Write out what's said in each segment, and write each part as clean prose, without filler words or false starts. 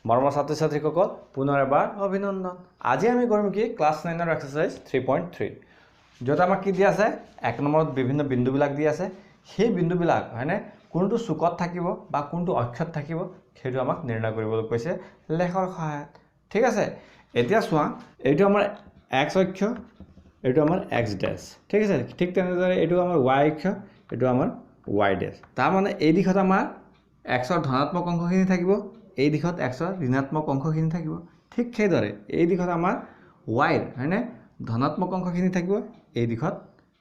মৰমৰ ছাত্ৰ-ছাত্ৰীসকল পুনৰ এবাৰ অভিনন্দন। আজি আমি কৰিম কি ক্লাছ 9 ৰ এক্সাৰসাইজ 3.3 য'ত আমাক কি দিয়া আছে এক নম্বৰত বিভিন্ন বিন্দুবিলাক দিয়া আছে সেই বিন্দুবিলাক হয়নে কোনটো চুকত থাকিব বা কোনটো অক্ষত থাকিব সেইটো আমাক নিৰ্ণয় কৰিবলৈ কৈছে লেখৰ সহায়ত ঠিক আছে এতিয়া চোৱা এইটো আমাৰ x অক্ষ এইটো আমাৰ x ড্যাশ ঠিক আছে ঠিক তেনেদৰে এইটো আমাৰ y অক্ষ এইটো আমাৰ y ড্যাশ তাৰ মানে এই দিশত আমাৰ x ৰ ধনাত্মক অংশখিনি থাকিব এই দিশত x ৰ ঋণাত্মক অংশখিনি থাকিব ঠিক সেইদৰে এই দিশত আমাৰ y হয়নে ধনাত্মক অংশখিনি থাকিব এই দিশত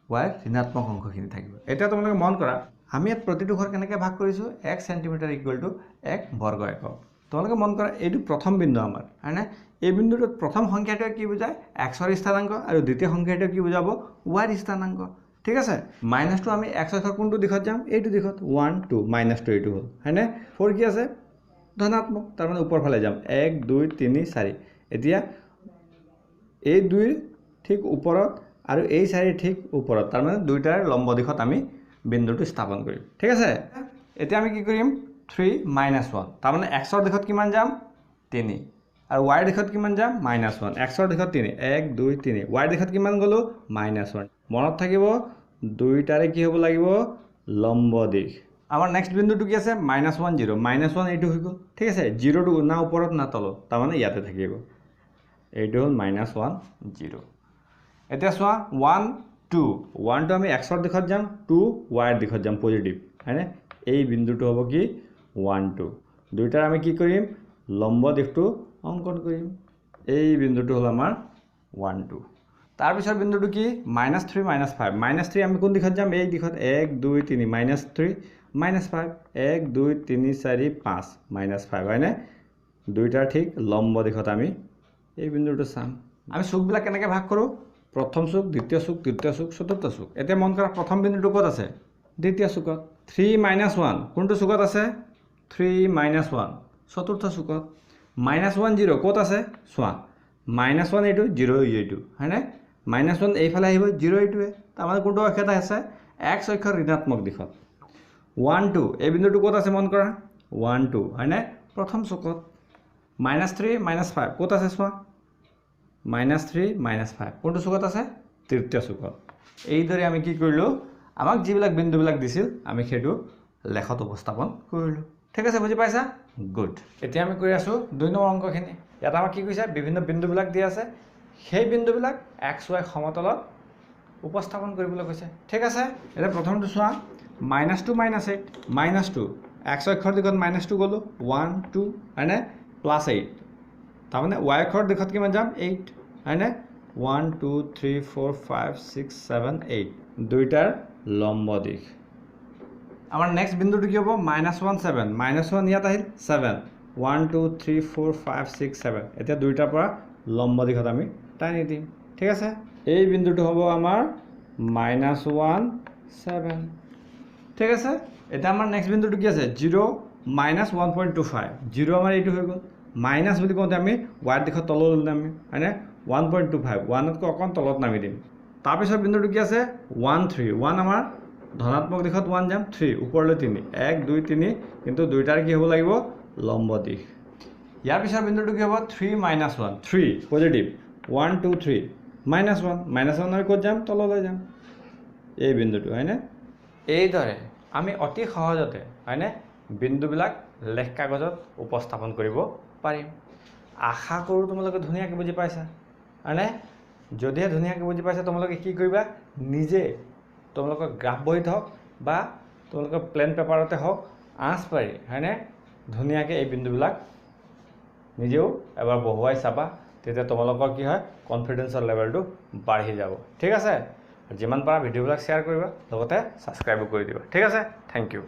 y ঋণাত্মক অংশখিনি থাকিব এটা তোমালোকে মন কৰা আমি ইয়াত প্ৰতিটো ঘৰ কেনেকৈ ভাগ কৰিছো 1 সেন্টিমিটাৰ ইকুৱেল টু 1 বৰ্গ একক তোমালোকে মন কৰা এইটো প্ৰথম বিন্দু আমাৰ হয়নে এই বিন্দুটোত প্ৰথম সংখ্যাটো কি বুজায় x ৰ স্থানাংক আৰু দ্বিতীয় সংখ্যাটো কি বুজাব y ৰ স্থানাংক ঠিক আছে মাইনাসটো আমি x অক্ষৰ কোনটো দিশত যাম এইটো দিশত 1 2 মাইনাসটো এইটো হ'ল হয়নে 4 কি আছে ধনাত্মক তাৰ মানে ওপৰ ফালে যাম 1 2 3 4 এতিয়া এই দুইৰ ঠিক ওপৰত আৰু এই 4 ঠিক ওপৰত তাৰ মানে দুইটাৰ লম্ব দিশত আমি বিন্দুটো স্থাপন কৰিম ঠিক আছে এতিয়া আমি কি কৰিম 3 -1 তাৰ মানে x ৰ দিশত কিমান যাম 3 আৰু y ৰ দিশত কিমান যাম -1 x ৰ দিশত 3 1 2 3 y ৰ দিশত কিমান গলো -1 মনত থাকিব দুইটাৰে কি হ'ব লাগিব লম্ব দিশ আমাৰ নেক্সট বিন্দুটো কি আছে -1 0 -1 এইটো হৈ গল ঠিক আছে 0 টো না ওপৰত না তলত তাৰ মানে ইয়াতে থাকিব এইটো হ'ল -1 0 এতিয়া চোৱা 1 2 1 টো আমি x ৰ দিশত যাম 2 y ৰ দিশত যাম পজিটিভ হয়নে এই বিন্দুটো হ'ব কি 1 2 দুইটাৰ আমি কি কৰিম লম্ব দিশটো অঙ্কন কৰিম এই বিন্দুটো হ'ল আমাৰ 1 2 তাৰ পিছৰ বিন্দুটো কি -3 -5 -3 আমি কোন দিশত যাম এই দিশত 1 2 3 -3 -5 1 2 3 4 5 -5 হয়নে দুইটাৰ ঠিক লম্ব দিশত আমি এই বিন্দুটো চাম আমি চুকবিলাক কেনেকৈ ভাগ কৰোঁ প্ৰথম চুক দ্বিতীয় চুক তৃতীয় চুক চতুৰ্থ চুক এতিয়া মন কৰা প্ৰথম বিন্দুটো ক'ত আছে দ্বিতীয় চুকত 3 -1 কোনটো চুকত আছে 3 -1 চতুৰ্থ চুকত -1 0 ক'ত আছে চোৱা -1 এইটো 0 এইটো হয়নে -1 এইফালে আহিব 0 এইটোৱে তাৰ মানে কোনটো অক্ষত আছে x অক্ষৰ ঋণাত্মক দিশত 1 2 এই বিন্দুটো ক'ত আছে মন কৰা 1 2 হয়নে প্ৰথম চুকত -3 -5 ক'ত আছে চোৱা -3 -5 কোনটো চুকত আছে তৃতীয় চুকত এইদৰে আমি কি কৰিলোঁ আমাক যিবিলাক বিন্দুবিলাক দিছিল আমি সেইটো লেখত উপস্থাপন কৰিলোঁ ঠিক আছে বুজি পাইছা গুড এতিয়া আমি কৰি আছোঁ 2 নম্বৰ অংকখিনি ইয়াত আমাক কি কৈছে বিভিন্ন বিন্দুবিলাক দিয়া আছে সেই বিন্দুবিলাক x y সমতলত উপস্থাপন কৰিবলৈ কৈছে ঠিক আছে এতিয়া প্ৰথমটো চোৱা -2 -8 -2 x অক্ষৰ দিশত -2 গ'লো 1 2 হয়নে +8 তাৰমানে y অক্ষৰ দিশত কিমান যাম 8 হয়নে 1 2 3 4 5 6 7 8 দুইটাৰ লম্ব দিশ আমাৰ নেক্সট বিন্দুটো কি হ'ব -1 7 -1 ইয়াত আহিল 7 1 2 3 4 5 6 7 এতিয়া দুইটাৰ পৰা লম্ব দিশত আমি টানি দিম ঠিক আছে এই বিন্দুটো হ'ব আমাৰ -1 7 ঠিক আছে এটা আমাৰ নেক্সট বিন্দুটো কি আছে 0 -1.25 0 আমাৰ এইটো হৈ গ'ল মাইনাস বুলি কওঁতে আমি y দিশত তললৈ নামি হয়নে 1.25 1তকৈ অকণ তলত নামি দিম তাৰপিছত বিন্দুটো কি আছে 1 3 1 আমাৰ ধনাত্মক দিশত 1 যাম 3 ওপৰলৈ 3 1 2 3 কিন্তু দুইটাৰ কি হ'ব লাগিব লম্ব দিশ ইয়াৰ পিছৰ বিন্দুটো কি হ'ব 3 -1 3 পজিটিভ 1 2 3 -1 আমি ক'ত যাম তললৈ যাম এই বিন্দুটো হয়নে এইদৰে আমি অতি সহজতে হয়নে বিন্দুবিলাক লেখ কাগজত উপস্থাপন কৰিব পাৰিম আশা কৰোঁ তোমালোকে ধুনীয়াকৈ বুজি পাইছা হয়নে যদিহে ধুনীয়াকৈ বুজি পাইছা তোমালোকে কি কৰিবা নিজে তোমালোকৰ গ্ৰাফ বহীত হওক বা তোমালোকৰ প্লেন পেপাৰতে হওক আঁচ পাৰি হয়নে ধুনীয়াকৈ এই বিন্দুবিলাক নিজেও এবাৰ বহুৱাই চাবা তেতিয়া তোমালোকৰ কি হয় কনফিডেন্সৰ লেভেলটো বাঢ়ি যাব ঠিক আছে যিমান পাৰা ভিডিঅ'বিলাক শ্বেয়াৰ কৰিবা লগতে ছাবস্ক্ৰাইবো কৰি দিবা ঠিক আছে থেংক ইউ